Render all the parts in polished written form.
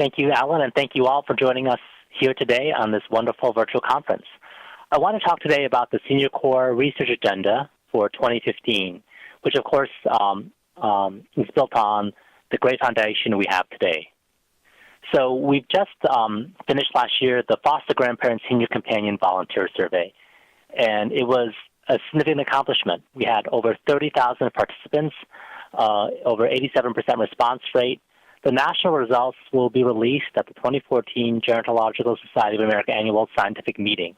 Thank you, Alan, and thank you all for joining us here today on this wonderful virtual conference. I want to talk today about the Senior Core Research Agenda for 2015, which of course is built on the great foundation we have today. So we've just finished last year the Foster Grandparent Senior Companion Volunteer Survey, and it was a significant accomplishment. We had over 30,000 participants, over 87% response rate. The national results will be released at the 2014 Gerontological Society of America Annual Scientific Meeting.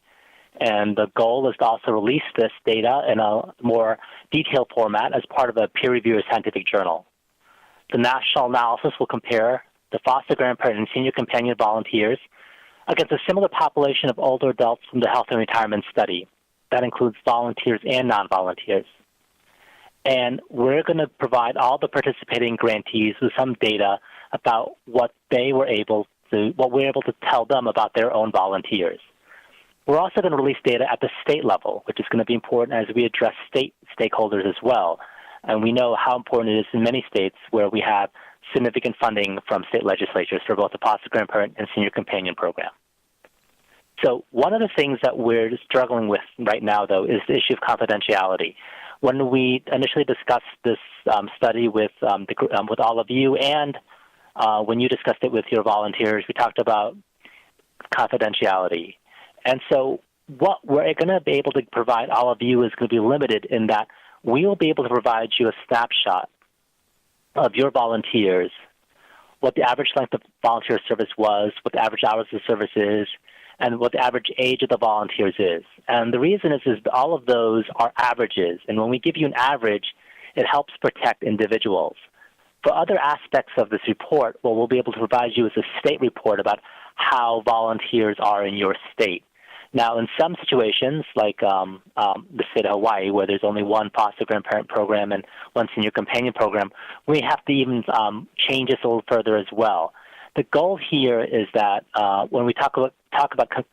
And the goal is to also release this data in a more detailed format as part of a peer-reviewed scientific journal. The national analysis will compare the foster grandparent and senior companion volunteers against a similar population of older adults from the Health and Retirement Study. That includes volunteers and non-volunteers. And we're going to provide all the participating grantees with some data about what we're able to tell them about their own volunteers. We're also going to release data at the state level, which is going to be important as we address state stakeholders as well. And we know how important it is in many states where we have significant funding from state legislatures for both the foster grandparent and senior companion program. So one of the things that we're struggling with right now, though, is the issue of confidentiality. When we initially discussed this study with all of you, and when you discussed it with your volunteers, we talked about confidentiality. And so what we're going to be able to provide all of you is going to be limited in that we will be able to provide you a snapshot of your volunteers, what the average length of volunteer service was, what the average hours of service is, and what the average age of the volunteers is. And the reason is all of those are averages. And when we give you an average, it helps protect individuals. For other aspects of this report, what we'll be able to provide you is a state report about how volunteers are in your state. Now, in some situations, like the state of Hawaii, where there's only one foster grandparent program and one senior companion program, we have to even change this a little further as well. The goal here is that when we talk about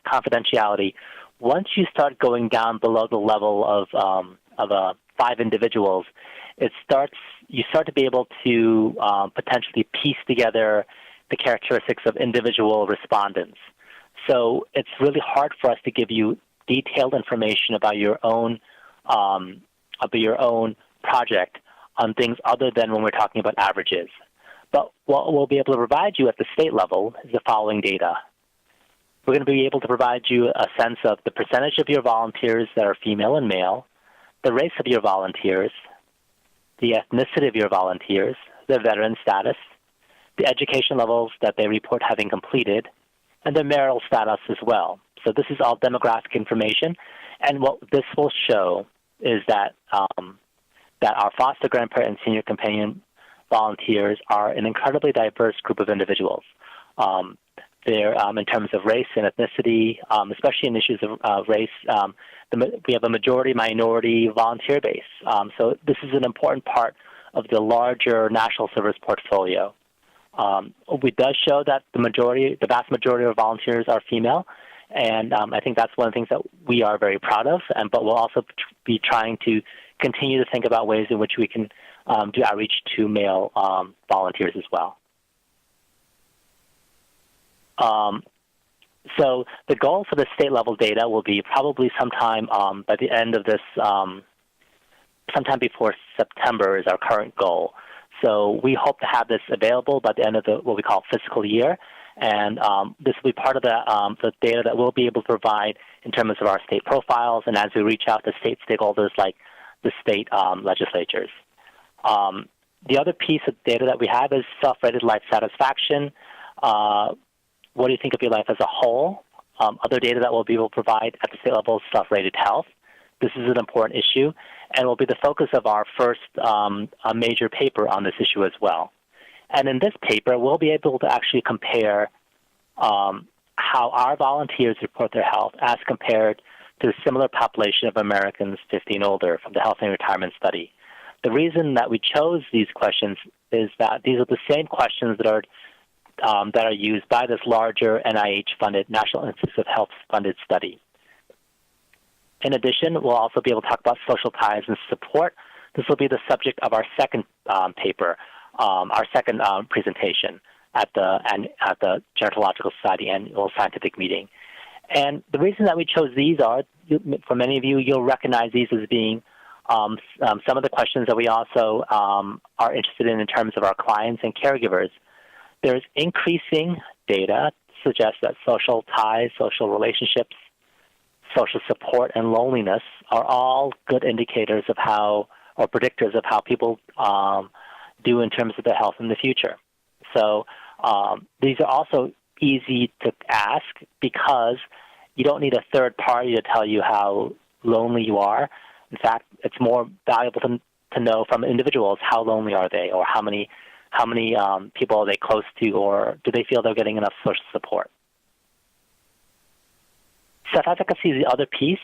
confidentiality, once you start going down below the level of 5 individuals, you start to be able to potentially piece together the characteristics of individual respondents. So it's really hard for us to give you detailed information about your own project on things other than when we're talking about averages. But what we'll be able to provide you at the state level is the following data. We're going to be able to provide you a sense of the percentage of your volunteers that are female and male, the race of your volunteers, the ethnicity of your volunteers, their veteran status, the education levels that they report having completed, and their marital status as well. So this is all demographic information, and what this will show is that our foster grandparent and senior companion volunteers are an incredibly diverse group of individuals. They're in terms of race and ethnicity, especially in issues of race. We have a majority-minority volunteer base. So this is an important part of the larger national service portfolio. It does show that the vast majority of volunteers are female, and I think that's one of the things that we are very proud of. But we'll also be trying to continue to think about ways in which we can do outreach to male volunteers as well. So the goal for the state-level data will be probably sometime by the end of this, sometime before September is our current goal. So we hope to have this available by the end of what we call fiscal year, and this will be part of the data that we'll be able to provide in terms of our state profiles and as we reach out to state stakeholders like the state legislatures. The other piece of data that we have is self-rated life satisfaction. What do you think of your life as a whole? Other data that we'll be able to provide at the state level is self-rated health. This is an important issue and will be the focus of our first major paper on this issue as well. And in this paper, we'll be able to actually compare how our volunteers report their health as compared to the similar population of Americans 50 and older from the Health and Retirement Study. The reason that we chose these questions is that these are the same questions that are used by this larger NIH-funded, National Institutes of Health-funded study. In addition, we'll also be able to talk about social ties and support. This will be the subject of our second paper, our second presentation. at the Gerontological Society Annual Scientific Meeting. And the reason that we chose these are, for many of you, you'll recognize these as being some of the questions that we also are interested in terms of our clients and caregivers. There's increasing data suggests that social ties, social relationships, social support, and loneliness are all good indicators of how, or predictors of how people do in terms of their health in the future. So these are also easy to ask because you don't need a third party to tell you how lonely you are. In fact, it's more valuable to know from individuals how lonely are they, or how many people are they close to, or do they feel they're getting enough social support. Self-efficacy is the other piece.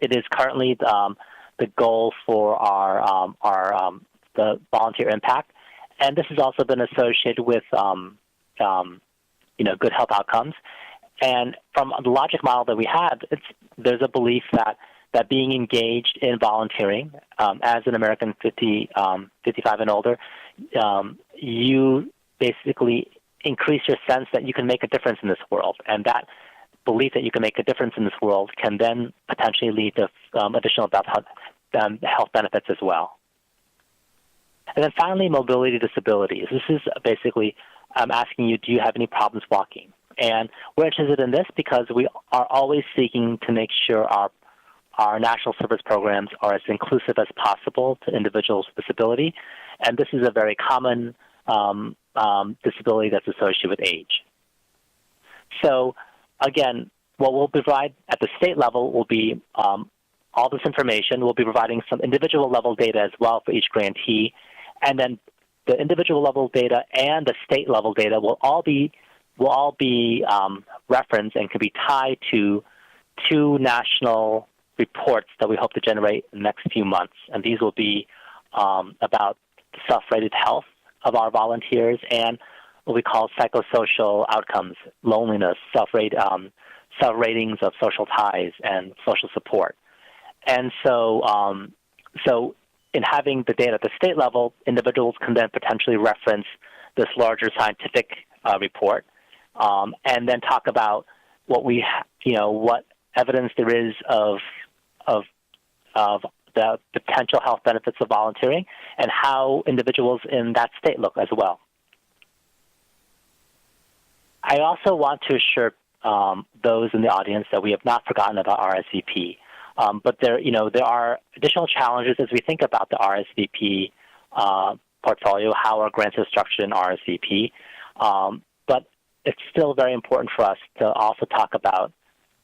It is currently the goal for the volunteer impact, and this has also been associated with good health outcomes. And from the logic model that we have, there's a belief that being engaged in volunteering as an American 55 and older, you basically increase your sense that you can make a difference in this world, and that belief that you can make a difference in this world can then potentially lead to additional health benefits as well. And then finally, mobility disabilities. This is basically asking you, do you have any problems walking? And we're interested in this because we are always seeking to make sure our national service programs are as inclusive as possible to individuals with disability. And this is a very common disability that's associated with age. So again, what we'll provide at the state level will be all this information. We'll be providing some individual level data as well for each grantee. And then the individual level data and the state level data will all be referenced and can be tied to two national reports that we hope to generate in the next few months. And these will be about the self-rated health of our volunteers and what we call psychosocial outcomes, loneliness, self-ratings of social ties, and social support. And so in having the data at the state level, individuals can then potentially reference this larger scientific report, and then talk about what what evidence there is of the potential health benefits of volunteering, and how individuals in that state look as well. I also want to assure those in the audience that we have not forgotten about RSVP. But there are additional challenges as we think about the RSVP portfolio, how our grants are structured in RSVP. But it's still very important for us to also talk about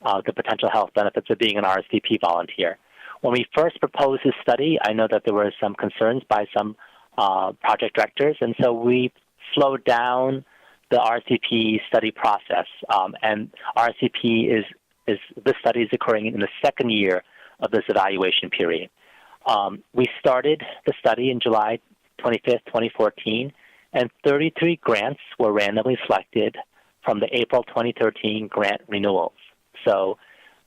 the potential health benefits of being an RSVP volunteer. When we first proposed this study, I know that there were some concerns by some project directors, and so we slowed down the RSVP study process. And RSVP this study is occurring in the second year of this evaluation period. We started the study in July 25th, 2014, and 33 grants were randomly selected from the April 2013 grant renewals. So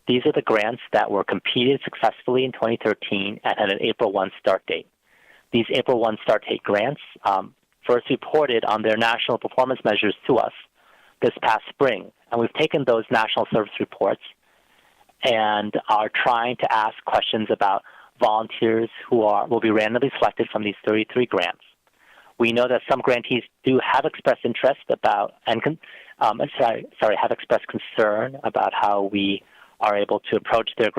these are the grants that were competed successfully in 2013 and had an April 1 start date. These April 1 start date grants first reported on their national performance measures to us this past spring. And we've taken those national service reports and are trying to ask questions about volunteers who will be randomly selected from these 33 grants. We know that some grantees do have expressed interest about, have expressed concern about how we are able to approach their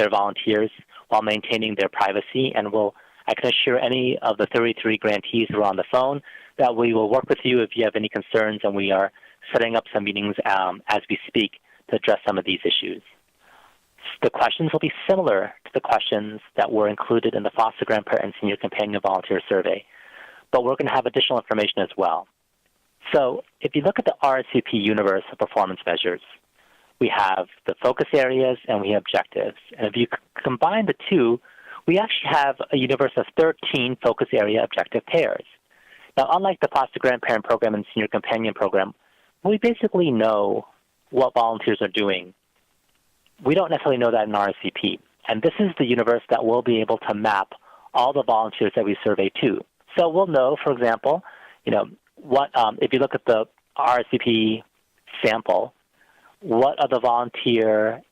volunteers while maintaining their privacy. And I can assure any of the 33 grantees who are on the phone that we will work with you if you have any concerns, and we are setting up some meetings as we speak to address some of these issues. The questions will be similar to the questions that were included in the Foster Grandparent and Senior Companion Volunteer Survey, but we're going to have additional information as well. So if you look at the RSVP universe of performance measures, we have the focus areas and we have objectives. And if you combine the two, we actually have a universe of 13 focus area objective pairs. Now, unlike the Foster Grandparent Program and Senior Companion Program, we basically know what volunteers are doing. We don't necessarily know that in RSVP. And this is the universe that we'll be able to map all the volunteers that we survey to. So we'll know, for example, if you look at the RSVP sample, what are the volunteer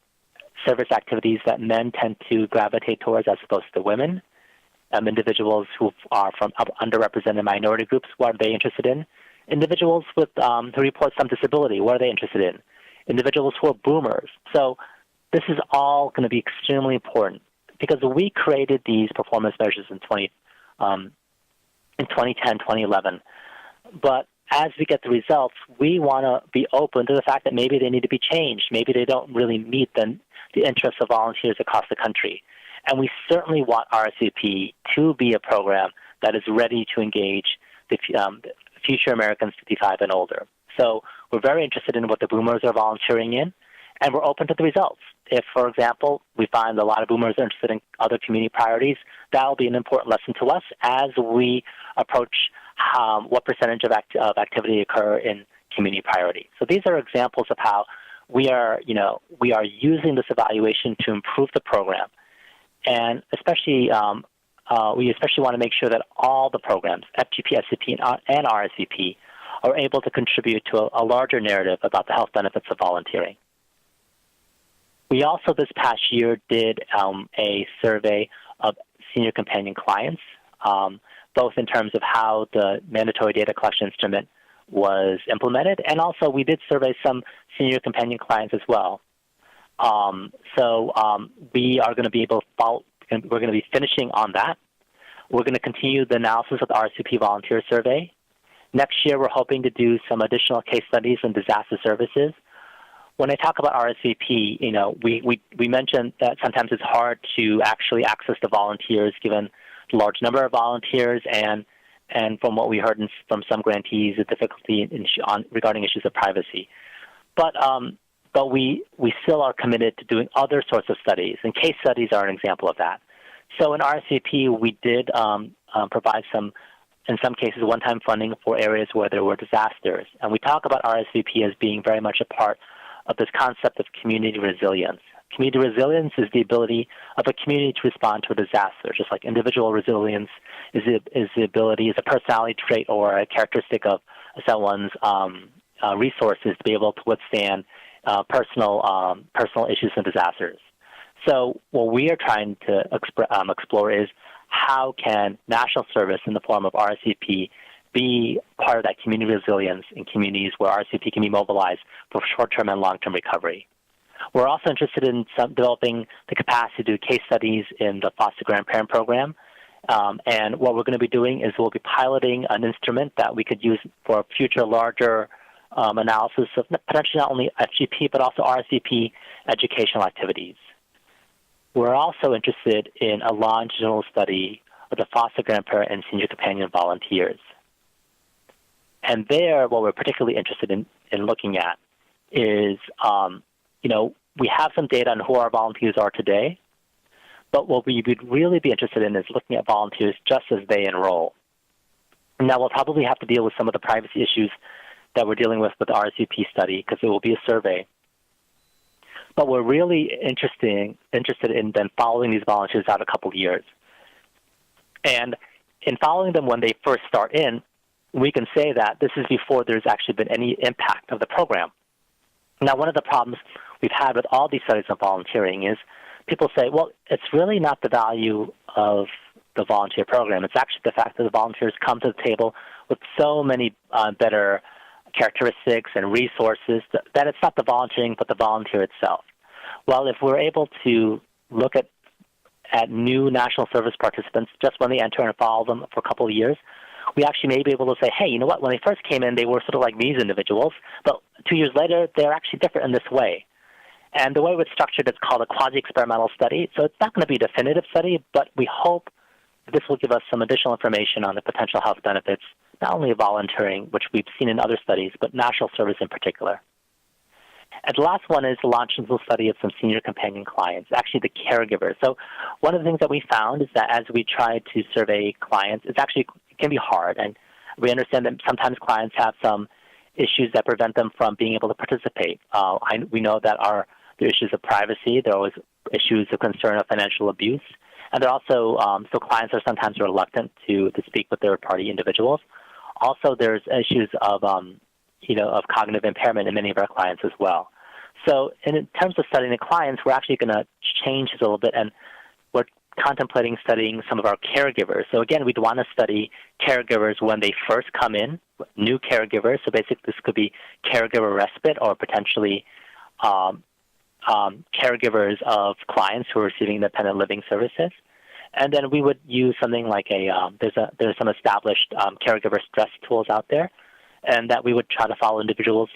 service activities that men tend to gravitate towards as opposed to women? Individuals who are from underrepresented minority groups, what are they interested in? Individuals with who report some disability, what are they interested in? Individuals who are boomers. So this is all going to be extremely important because we created these performance measures in 2010, 2011. But as we get the results, we want to be open to the fact that maybe they need to be changed. Maybe they don't really meet the interests of volunteers across the country. And we certainly want RSVP to be a program that is ready to engage the future Americans 55 and older. So we're very interested in what the boomers are volunteering in, and we're open to the results. If, for example, we find a lot of boomers are interested in other community priorities, that will be an important lesson to us as we approach what percentage of activity occur in community priority. So these are examples of how we are using this evaluation to improve the program. And especially, we especially want to make sure that all the programs, FGP, SCP, and RSVP, are able to contribute to a larger narrative about the health benefits of volunteering. We also, this past year, did a survey of senior companion clients, both in terms of how the mandatory data collection instrument was implemented, and also we did survey some senior companion clients as well. We are going to be we're going to be finishing on that. We're going to continue the analysis of the RSVP Volunteer Survey. Next year, we're hoping to do some additional case studies in disaster services. When I talk about RSVP, we mentioned that sometimes it's hard to actually access the volunteers given the large number of volunteers and from what we heard from some grantees, the difficulty regarding issues of privacy. But we still are committed to doing other sorts of studies, and case studies are an example of that. So in RSVP, we did provide in some cases, one-time funding for areas where there were disasters. And we talk about RSVP as being very much a part of this concept of community resilience. Community resilience is the ability of a community to respond to a disaster, just like individual resilience is a personality trait or a characteristic of someone's resources to be able to withstand personal issues and disasters. So what we are trying to explore is how can national service in the form of RSVP be part of that community resilience in communities where RSVP can be mobilized for short-term and long-term recovery. We're also interested in developing the capacity to do case studies in the foster grandparent program. And what we're going to be doing is we'll be piloting an instrument that we could use for future larger analysis of potentially not only FGP but also RSVP educational activities. We're also interested in a longitudinal study of the foster grandparent and senior companion volunteers. And there, what we're particularly interested in looking at is, we have some data on who our volunteers are today, but what we would really be interested in is looking at volunteers just as they enroll. Now, we'll probably have to deal with some of the privacy issues that we're dealing with the RSVP study because it will be a survey. But we're really interested in then following these volunteers out a couple of years. And in following them when they first start in, we can say that this is before there's actually been any impact of the program. Now, one of the problems we've had with all these studies of volunteering is people say, well, it's really not the value of the volunteer program. It's actually the fact that the volunteers come to the table with so many better characteristics and resources that it's not the volunteering but the volunteer itself. Well, if we're able to look at new national service participants just when they enter and follow them for a couple of years, we actually may be able to say, hey, you know what, when they first came in, they were sort of like these individuals, but 2 years later, they're actually different in this way. And the way it's structured, it's called a quasi-experimental study. So it's not going to be a definitive study, but we hope this will give us some additional information on the potential health benefits, not only of volunteering, which we've seen in other studies, but national service in particular. And the last one is the longitudinal study of some senior companion clients, actually the caregivers. So one of the things that we found is that as we tried to survey clients, it can be hard. And we understand that sometimes clients have some issues that prevent them from being able to participate. We know that there are issues of privacy. There are always issues of concern of financial abuse. And there are also, so clients are sometimes reluctant to speak with third-party individuals. Also, there's issues of of cognitive impairment in many of our clients as well. So in terms of studying the clients, we're actually going to change this a little bit, and we're contemplating studying some of our caregivers. So again, we'd want to study caregivers when they first come in, new caregivers. So basically this could be caregiver respite or potentially caregivers of clients who are receiving independent living services. And then we would use something like there's some established caregiver stress tools out there, and that we would try to follow individuals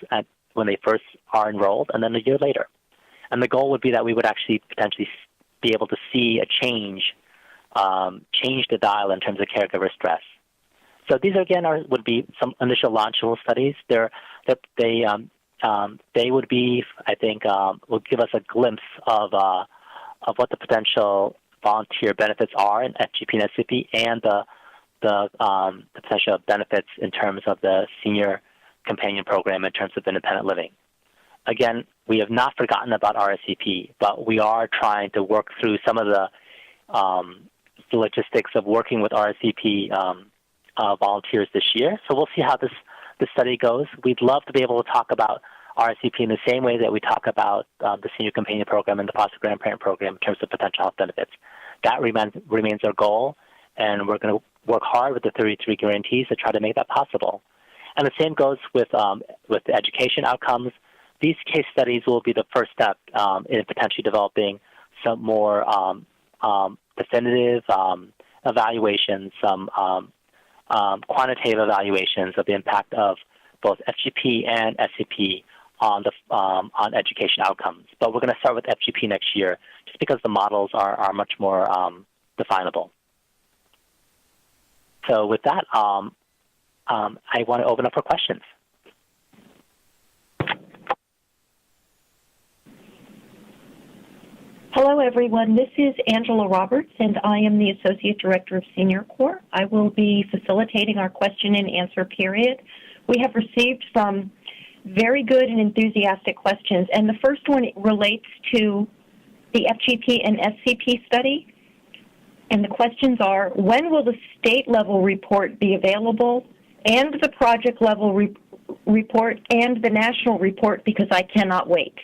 when they first are enrolled and then a year later. And the goal would be that we would actually potentially be able to see a change the dial in terms of caregiver stress. So these again would be some initial launchable studies. They would be, I think, will give us a glimpse of what the potential volunteer benefits are in FGP and SCP, and the potential benefits in terms of the senior companion program in terms of independent living. Again, we have not forgotten about RSVP, but we are trying to work through some of the logistics of working with RSVP volunteers this year. So we'll see how this study goes. We'd love to be able to talk about RSVP in the same way that we talk about the senior companion program and the foster grandparent program in terms of potential health benefits. That remains our goal, and we're going to work hard with the 33 guarantees to try to make that possible. And the same goes with the education outcomes. These case studies will be the first step in potentially developing some more definitive evaluations, some quantitative evaluations of the impact of both FGP and SCP on education outcomes. But we're going to start with FGP next year, just because the models are much more definable. So with that, I want to open up for questions. Hello, everyone. This is Angela Roberts, and I am the Associate Director of Senior Corps. I will be facilitating our question and answer period. We have received some very good and enthusiastic questions, and the first one relates to the FGP and SCP study. And the questions are, when will the state-level report be available, and the project-level report, and the national report, because I cannot wait?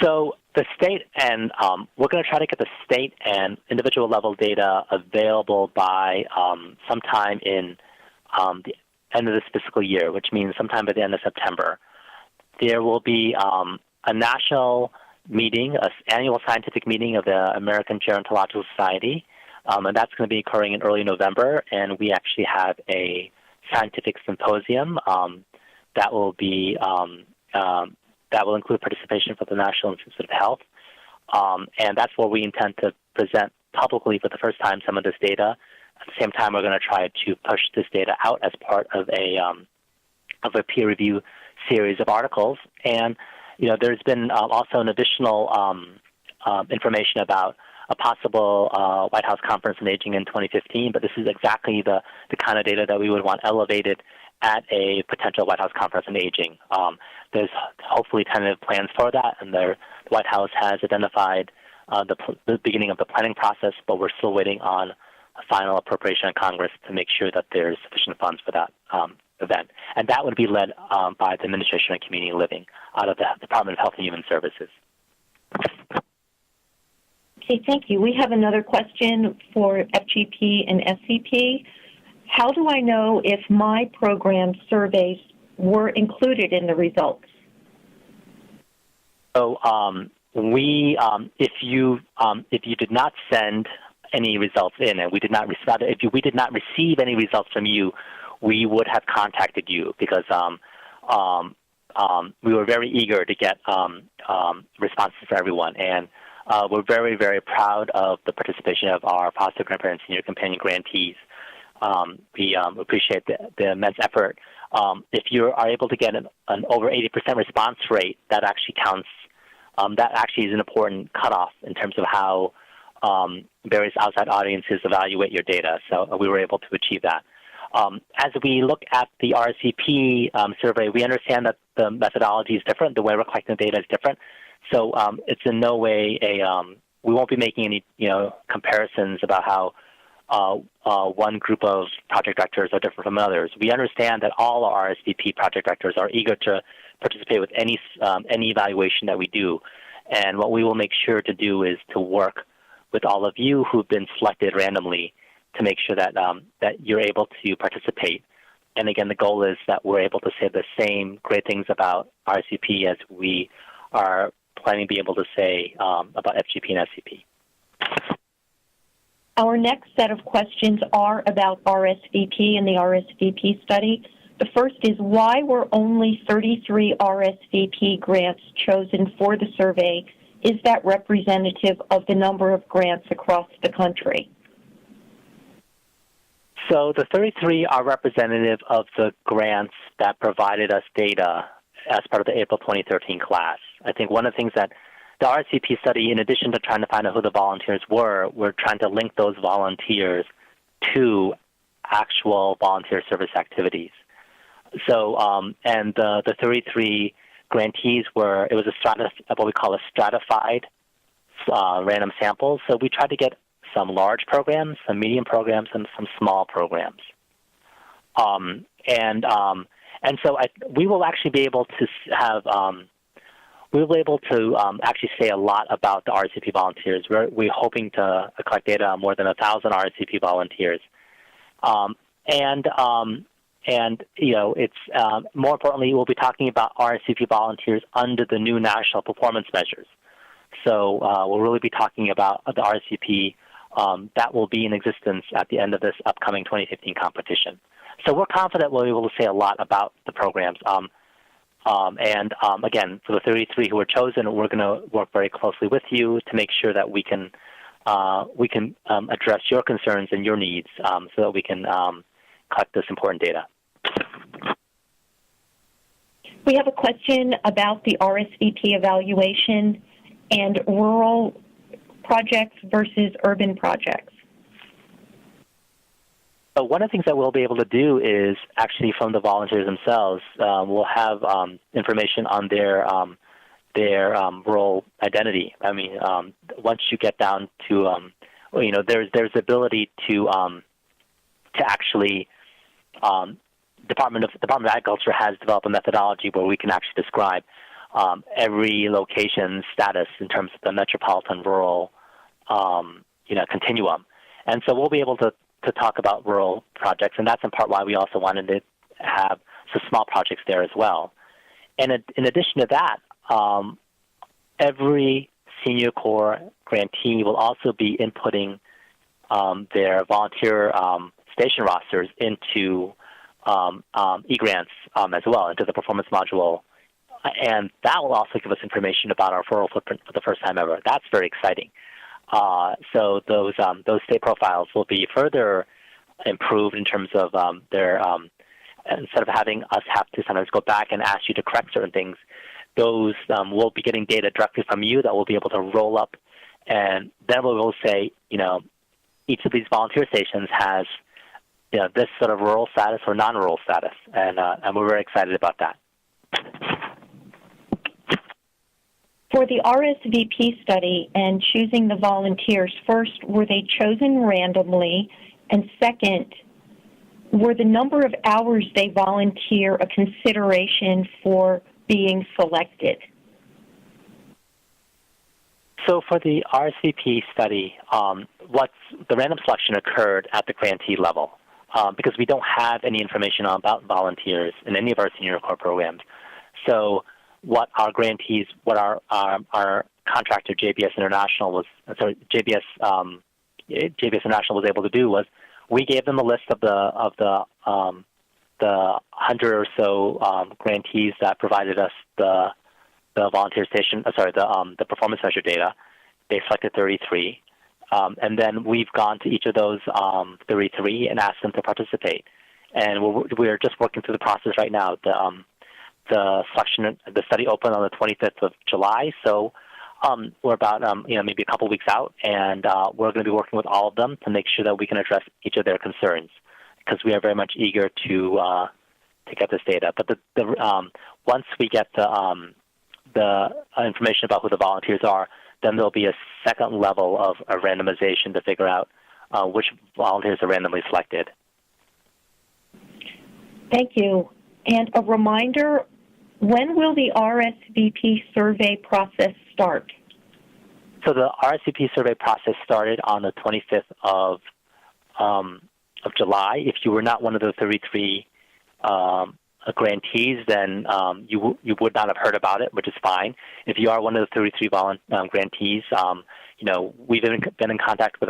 So the state and we're going to try to get the state and individual level data available by sometime in the end of this fiscal year, which means sometime by the end of September. There will be a national meeting, an annual scientific meeting of the American Gerontological Society, and that's going to be occurring in early November. And we actually have a scientific symposium that will be that will include participation from the National Institute of Health. And that's where we intend to present publicly for the first time some of this data. At the same time, we're going to try to push this data out as part of a peer review series of articles. And there's been also an additional information about a possible White House Conference on Aging in 2015, but this is exactly the kind of data that we would want elevated at a potential White House Conference on Aging. There's hopefully tentative plans for that, and the White House has identified the beginning of the planning process, but we're still waiting on a final appropriation in Congress to make sure that there's sufficient funds for that event. And that would be led by the Administration of Community Living out of the Department of Health and Human Services. Okay, thank you. We have another question for FGP and SCP. How do I know if my program surveys were included in the results? So if you did not send any results in, and we did not receive any results from you, we would have contacted you, because we were very eager to get responses from everyone, and we're very, very proud of the participation of our foster grandparent and senior companion grantees. We appreciate the immense effort. If you are able to get an over 80% response rate, that actually counts. That actually is an important cutoff in terms of how various outside audiences evaluate your data. So we were able to achieve that. As we look at the RSVP survey, we understand that the methodology is different. The way we're collecting the data is different. So it's in no way we won't be making any comparisons about how one group of project directors are different from others. We understand that all our RSVP project directors are eager to participate with any evaluation that we do. And what we will make sure to do is to work with all of you who've been selected randomly to make sure that, that you're able to participate. And again, the goal is that we're able to say the same great things about RSVP as we are planning to be able to say about FGP and SCP. Our next set of questions are about RSVP and the RSVP study. The first is, why were only 33 RSVP grants chosen for the survey? Is that representative of the number of grants across the country? So the 33 are representative of the grants that provided us data as part of the April 2013 class. I think one of the things that the RSVP study, in addition to trying to find out who the volunteers were, we're trying to link those volunteers to actual volunteer service activities. So, and the 33 grantees were, it was what we call a stratified random sample. So we tried to get some large programs, some medium programs, and some small programs. And so we will actually be able to have, we will be able to actually say a lot about the RSVP volunteers. We're hoping to collect data on more than 1,000 RSVP volunteers. And you know, it's more importantly, we'll be talking about RSVP volunteers under the new national performance measures. So we'll really be talking about the RSVP that will be in existence at the end of this upcoming 2015 competition. So we're confident we'll be able to say a lot about the programs. Again, for the 33 who were chosen, we're going to work very closely with you to make sure that we can address your concerns and your needs so that we can collect this important data. We have a question about the RSVP evaluation and rural projects versus urban projects. So one of the things that we'll be able to do is actually from the volunteers themselves, we'll have information on their rural identity. I mean, once you get down to, you know, there's the ability to actually, Department of Agriculture has developed a methodology where we can actually describe every location's status in terms of the metropolitan-rural, you know, continuum. And so we'll be able to talk about rural projects, and that's in part why we also wanted to have some small projects there as well. And in addition to that, every Senior Corps grantee will also be inputting their volunteer station rosters into e-grants as well, into the performance module. And that will also give us information about our rural footprint for the first time ever. That's very exciting. So those state profiles will be further improved in terms of their, instead of having us have to sometimes go back and ask you to correct certain things, those we'll be getting data directly from you that we'll be able to roll up, and then we will say, you know, each of these volunteer stations has, you know, this sort of rural status or non-rural status, and we're very excited about that. For the RSVP study and choosing the volunteers, first, were they chosen randomly? And second, were the number of hours they volunteer a consideration for being selected? So for the RSVP study, the random selection occurred at the grantee level because we don't have any information about volunteers in any of our Senior Corps programs. So what our grantees, what our contractor JBS International JBS International was able to do was we gave them a list of the 100 or so grantees that provided us the volunteer station, the performance measure data. They selected 33, and then we've gone to each of those 33 and asked them to participate. And we're just working through the process right now. The study opened on the 25th of July, so we're about maybe a couple weeks out, and we're going to be working with all of them to make sure that we can address each of their concerns, because we are very much eager to get this data. But once we get the information about who the volunteers are, then there'll be a second level of a randomization to figure out which volunteers are randomly selected. Thank you. And a reminder, when will the RSVP survey process start? So the RSVP survey process started on the 25th of July. If you were not one of the 33 grantees, then you would not have heard about it, which is fine. If you are one of the 33 grantees, we've been in contact with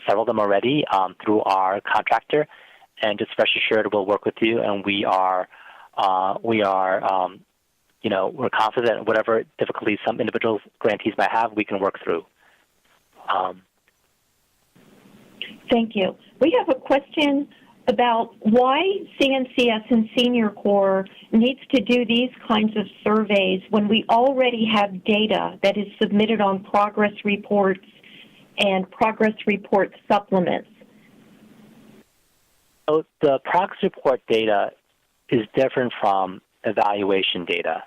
several of them already through our contractor, and just rest assured we'll work with you, and we're confident whatever difficulties some individual grantees might have, we can work through. Thank you. We have a question about why CNCS and Senior Corps needs to do these kinds of surveys when we already have data that is submitted on progress reports and progress report supplements. So the progress report data is different from evaluation data.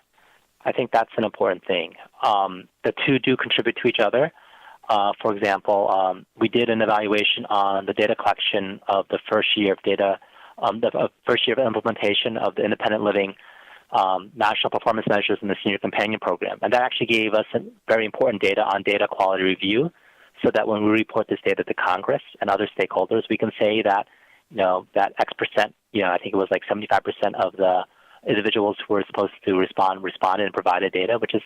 I think that's an important thing. The two do contribute to each other. For example, we did an evaluation on the data collection of the first year of data, the first year of implementation of the independent living national performance measures in the Senior Companion Program. And that actually gave us very important data on data quality review, so that when we report this data to Congress and other stakeholders, we can say that, that X percent, I think it was like 75% of the individuals who were supposed to responded and provided data, which is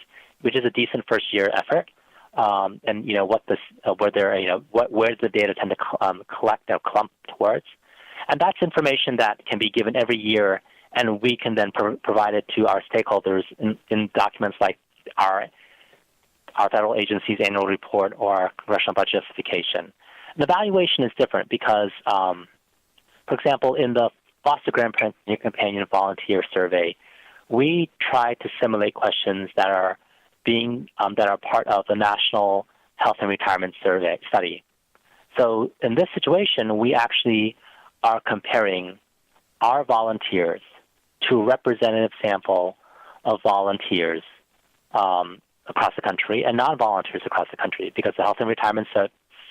a decent first year effort. And where does the data tend to collect or clump towards? And that's information that can be given every year, and we can then provide it to our stakeholders in documents like our federal agency's annual report or our congressional budget justification. An evaluation is different because, for example, in the Foster Grandparent Senior Companion Volunteer Survey, we try to simulate questions that are part of the National Health and Retirement Survey study. So in this situation, we actually are comparing our volunteers to a representative sample of volunteers across the country and non-volunteers across the country, because the Health and Retirement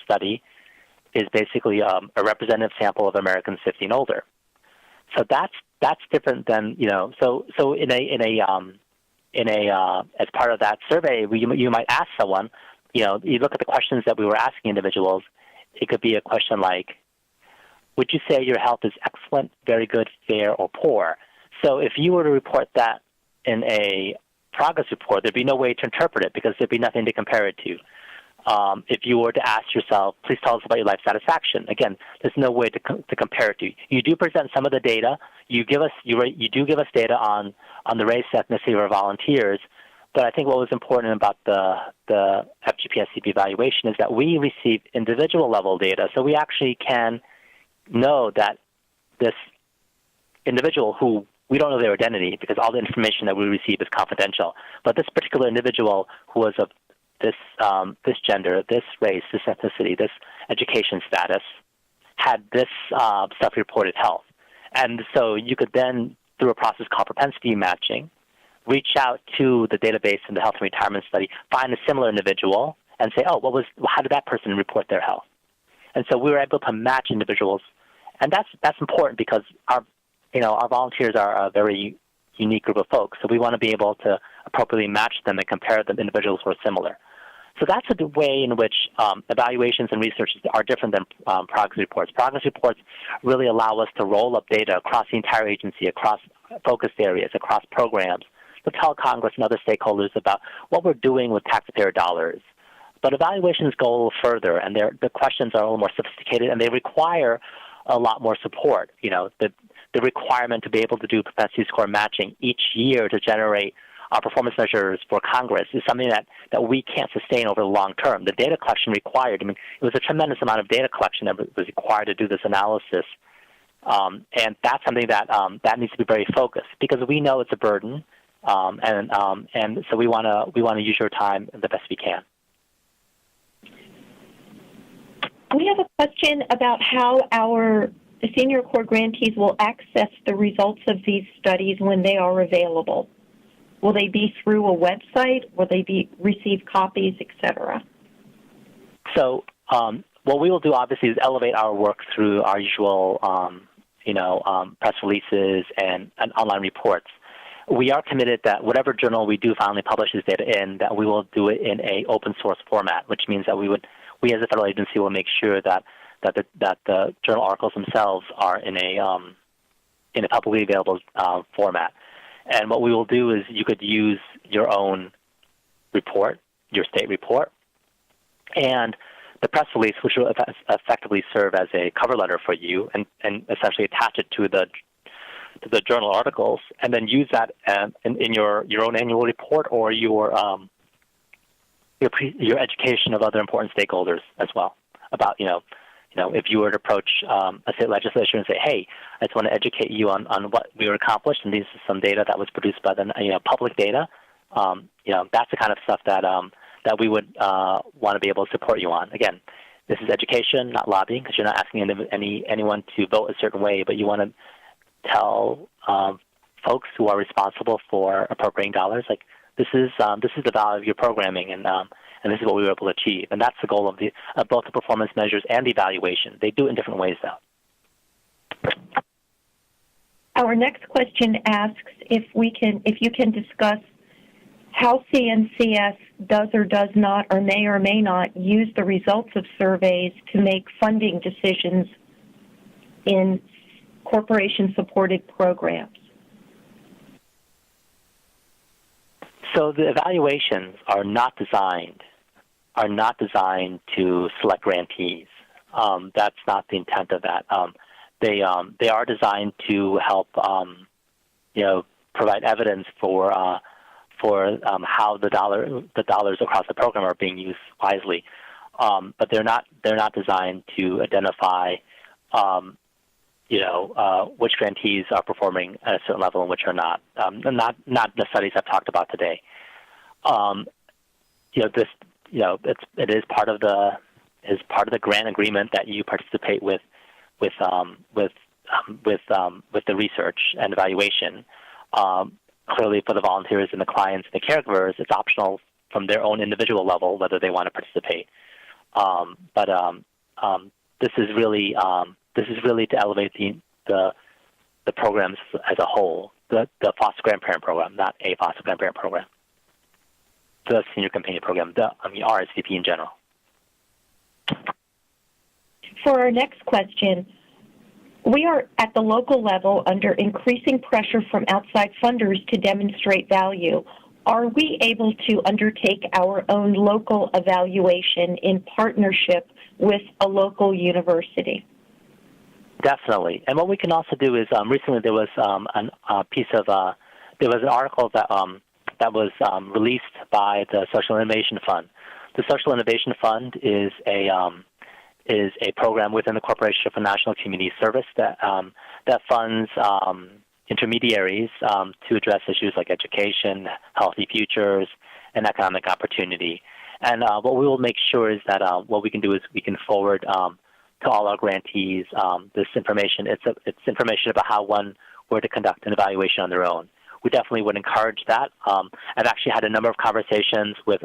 study is basically a representative sample of Americans 50 and older. So that's different than So as part of that survey, you might ask someone, you look at the questions that we were asking individuals. It could be a question like, would you say your health is excellent, very good, fair, or poor? So if you were to report that in a progress report, there'd be no way to interpret it because there'd be nothing to compare it to. If you were to ask yourself, please tell us about your life satisfaction, again, there's no way to compare it to. You do present some of the data. You do give us data on the race, ethnicity of our volunteers, but I think what was important about the FGP SCP evaluation is that we receive individual level data, so we actually can know that this individual, who we don't know their identity because all the information that we receive is confidential, but this particular individual who was of this gender, this race, this ethnicity, this education status, had this self-reported health. And so you could then, through a process called propensity matching, reach out to the database in the Health and Retirement Study, find a similar individual, and say, how did that person report their health? And so we were able to match individuals, and that's important because our volunteers are a very unique group of folks, so we want to be able to appropriately match them and compare them to individuals who are similar. So that's a way in which evaluations and research are different than progress reports. Progress reports really allow us to roll up data across the entire agency, across focused areas, across programs, to tell Congress and other stakeholders about what we're doing with taxpayer dollars. But evaluations go a little further, and the questions are a little more sophisticated, and they require a lot more support. The requirement to be able to do propensity score matching each year to generate our performance measures for Congress is something that we can't sustain over the long term. The data collection required, it was a tremendous amount of data collection that was required to do this analysis. And that's something that needs to be very focused because we know it's a burden, and so we want to use your time the best we can. We have a question about how our Senior Corps grantees will access the results of these studies when they are available. Will they be through a website? Will they receive copies, et cetera? So what we will do, obviously, is elevate our work through our usual, press releases and online reports. We are committed that whatever journal we do finally publish this data in, that we will do it in a open source format, which means that we as a federal agency will make sure that the journal articles themselves are in a publicly available format. And what we will do is you could use your own report, your state report, and the press release, which will effectively serve as a cover letter for you, and essentially attach it to the journal articles, and then use that in your own annual report or your education of other important stakeholders as well about if you were to approach a state legislature and say, hey, I just want to educate you on what we were accomplished, and this is some data that was produced by the public data. That's the kind of stuff that we would want to be able to support you on. Again, this is education, not lobbying, because you're not asking anyone to vote a certain way, but you want to tell folks who are responsible for appropriating dollars, like this is the value of your programming, and this is what we were able to achieve. And that's the goal of both the performance measures and the evaluation. They do it in different ways, though. Our next question asks if you can discuss how CNCS does or does not, or may not, use the results of surveys to make funding decisions in corporation-supported programs. So the evaluations are not designed to select grantees. That's not the intent of that. They are designed to help provide evidence for how the dollars across the program are being used wisely. But they're not designed to identify which grantees are performing at a certain level and which are not. Not the studies I've talked about today. It is part of the grant agreement that you participate with the research and evaluation. Clearly, for the volunteers and the clients and the caregivers, it's optional from their own individual level whether they want to participate. But this is really to elevate the programs as a whole, the foster grandparent program, not a foster grandparent program, the senior companion program, the RSVP in general. For our next question, we are at the local level under increasing pressure from outside funders to demonstrate value. Are we able to undertake our own local evaluation in partnership with a local university? Definitely. And what we can also do is recently there was an article that was released by the Social Innovation Fund. The Social Innovation Fund is a program within the Corporation for National Community Service that funds intermediaries to address issues like education, healthy futures, and economic opportunity. And what we will make sure is that what we can do is we can forward to all our grantees this information. It's information about how one were to conduct an evaluation on their own. We definitely would encourage that. I've actually had a number of conversations with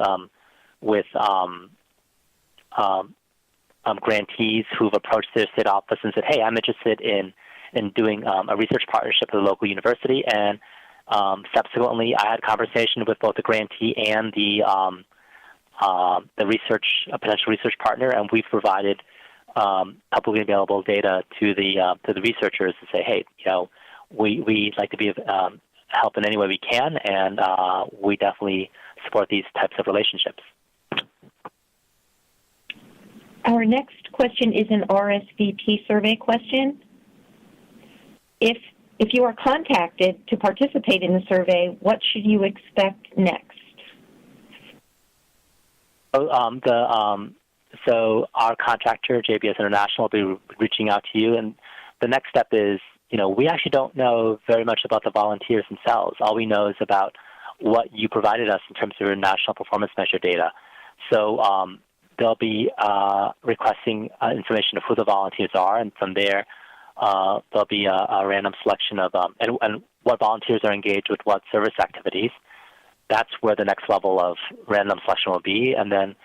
grantees who've approached their state office and said, hey, I'm interested in doing a research partnership with a local university. And subsequently, I had a conversation with both the grantee and the potential research partner, and we've provided publicly available data to the researchers to say, hey, we'd like to be help in any way we can, and we definitely support these types of relationships. Our next question is an RSVP survey question. If you are contacted to participate in the survey, what should you expect next? So our contractor, JBS International, will be reaching out to you, and the next step is, we actually don't know very much about the volunteers themselves. All we know is about what you provided us in terms of your national performance measure data. So they'll be requesting information of who the volunteers are, and from there there'll be a random selection of and what volunteers are engaged with what service activities. That's where the next level of random selection will be, and then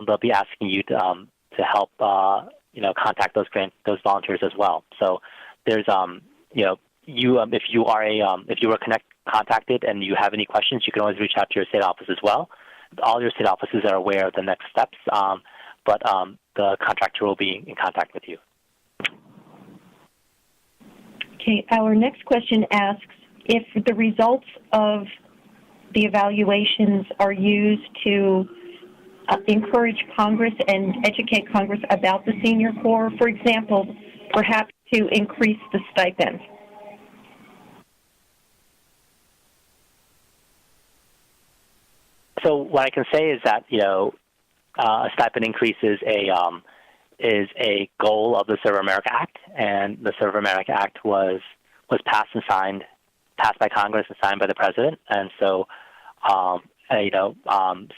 they'll be asking you to help contact those volunteers as well. So there's if you were contacted and you have any questions, you can always reach out to your state office as well. All your state offices are aware of the next steps, but the contractor will be in contact with you. Okay, our next question asks if the results of the evaluations are used to encourage Congress and educate Congress about the Senior Corps, for example, perhaps to increase the stipend. So what I can say is that a stipend increase is a goal of the Serve America Act, and the Serve America Act was passed by Congress and signed by the President, and so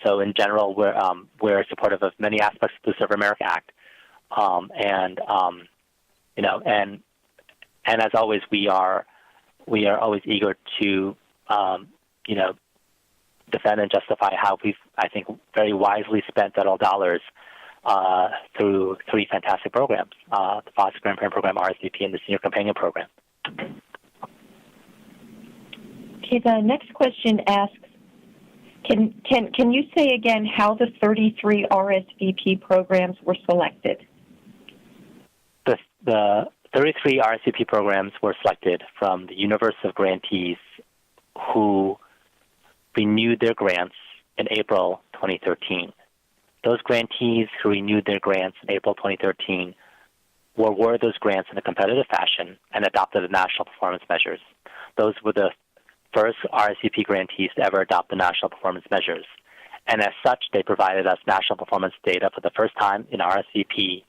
so in general we're supportive of many aspects of the Serve America Act, and as always we are always eager to defend and justify how we've, I think, very wisely spent federal dollars through 3 fantastic programs, the Foster Grandparent Program, RSVP, and the Senior Companion Program. Okay, the next question asks, can you say again how the 33 RSVP programs were selected? The 33 RSVP programs were selected from the universe of grantees who renewed their grants in April 2013. Those grantees who renewed their grants in April 2013 were awarded those grants in a competitive fashion and adopted the national performance measures. Those were the first RSVP grantees to ever adopt the national performance measures. And as such, they provided us national performance data for the first time in RSVP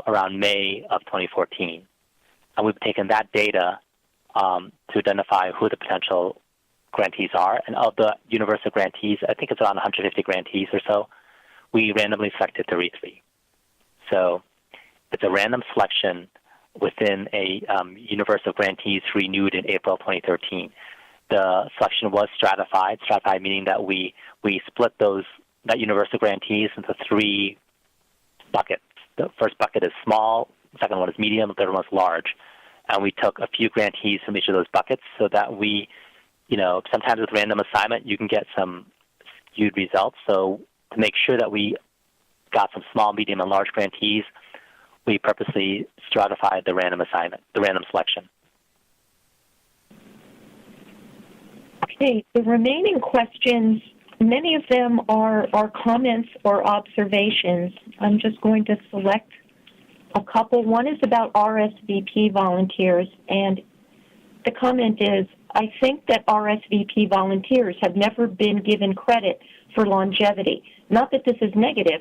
around May of 2014. And we've taken that data to identify who the potential grantees are. And of the universe of grantees, I think it's around 150 grantees or so, we randomly selected 33. So it's a random selection within a universe of grantees renewed in April 2013. The selection was stratified meaning that we split that universe of grantees into 3 buckets. The first bucket is small, the second one is medium, the third one is large. And we took a few grantees from each of those buckets so that we, sometimes with random assignment, you can get some skewed results. So to make sure that we got some small, medium, and large grantees, we purposely stratified the random assignment, the random selection. Okay, the remaining questions, many of them are comments or observations. I'm just going to select a couple. One is about RSVP volunteers, and the comment is, I think that RSVP volunteers have never been given credit for longevity. Not that this is negative,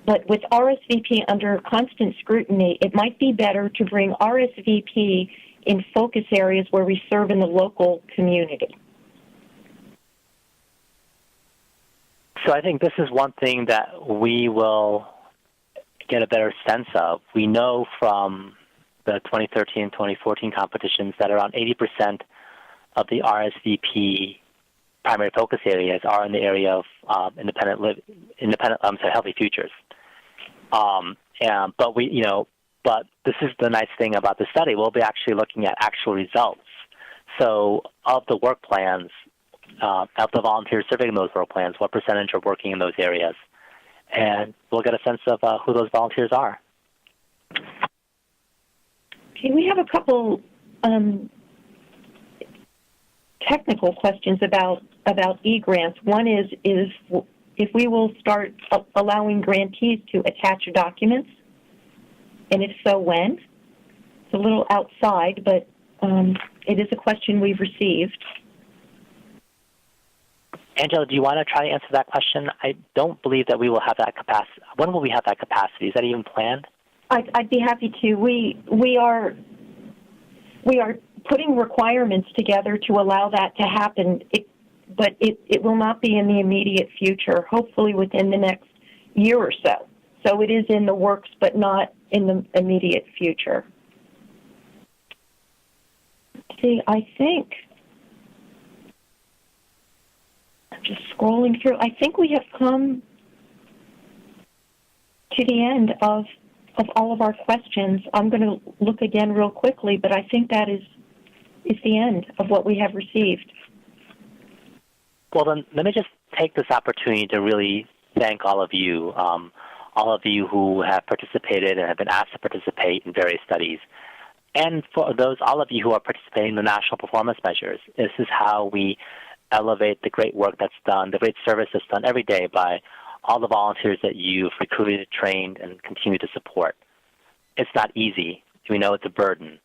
but with RSVP under constant scrutiny, it might be better to bring RSVP in focus areas where we serve in the local community. So I think this is one thing that we will get a better sense of. We know from the 2013-2014 competitions that around 80% of the RSVP primary focus areas are in the area of healthy futures. But this is the nice thing about the study. We'll be actually looking at actual results. So of the work plans, of the volunteers serving those work plans, what percentage are working in those areas? And we'll get a sense of who those volunteers are. Okay, we have a couple technical questions about e-grants. One is if we will start allowing grantees to attach documents, and if so, when? It's a little outside, but it is a question we've received. Angela, do you want to try to answer that question? I don't believe that we will have that capacity. When will we have that capacity? Is that even planned? I'd be happy to. We are putting requirements together to allow that to happen, but it will not be in the immediate future, hopefully within the next year or so. So it is in the works, but not in the immediate future. See, I think, I'm just scrolling through, I think we have come to the end of all of our questions. I'm going to look again real quickly, but I think that is the end of what we have received. Well, then let me just take this opportunity to really thank all of you who have participated and have been asked to participate in various studies. And for all of you who are participating in the national performance measures. This is how we elevate the great work that's done, the great service that's done every day by all the volunteers that you've recruited, trained, and continue to support. It's not easy. We know it's a burden.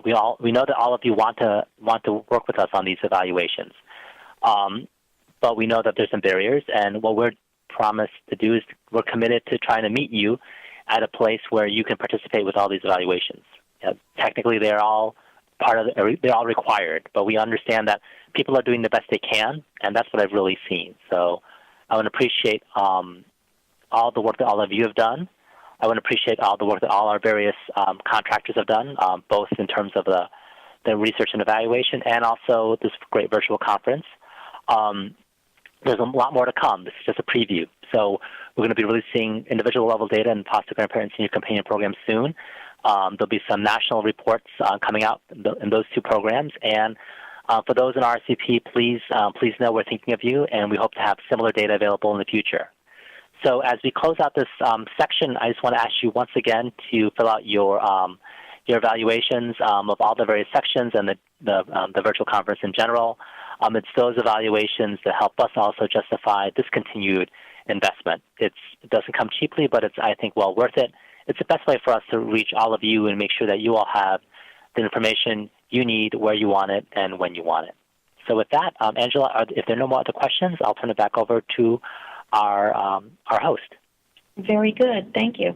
We know that all of you want to work with us on these evaluations. But we know that there's some barriers, and what we're promised to do is we're committed to trying to meet you at a place where you can participate with all these evaluations. Technically, they're all they're all required, but we understand that people are doing the best they can, and that's what I've really seen. So I want to appreciate all the work that all of you have done. I want to appreciate all the work that all our various contractors have done, both in terms of the research and evaluation and also this great virtual conference. There's a lot more to come. This is just a preview. So we're going to be releasing individual level data in foster grandparent senior companion program soon. There'll be some national reports coming out in those two programs. And for those in RSVP, please know we're thinking of you, and we hope to have similar data available in the future. So as we close out this section, I just want to ask you once again to fill out your evaluations of all the various sections and the virtual conference in general. It's those evaluations that help us also justify this continued investment. It doesn't come cheaply, but it's, I think, well worth it. It's the best way for us to reach all of you and make sure that you all have the information you need, where you want it, and when you want it. So with that, Angela, if there are no more other questions, I'll turn it back over to our host. Very good. Thank you.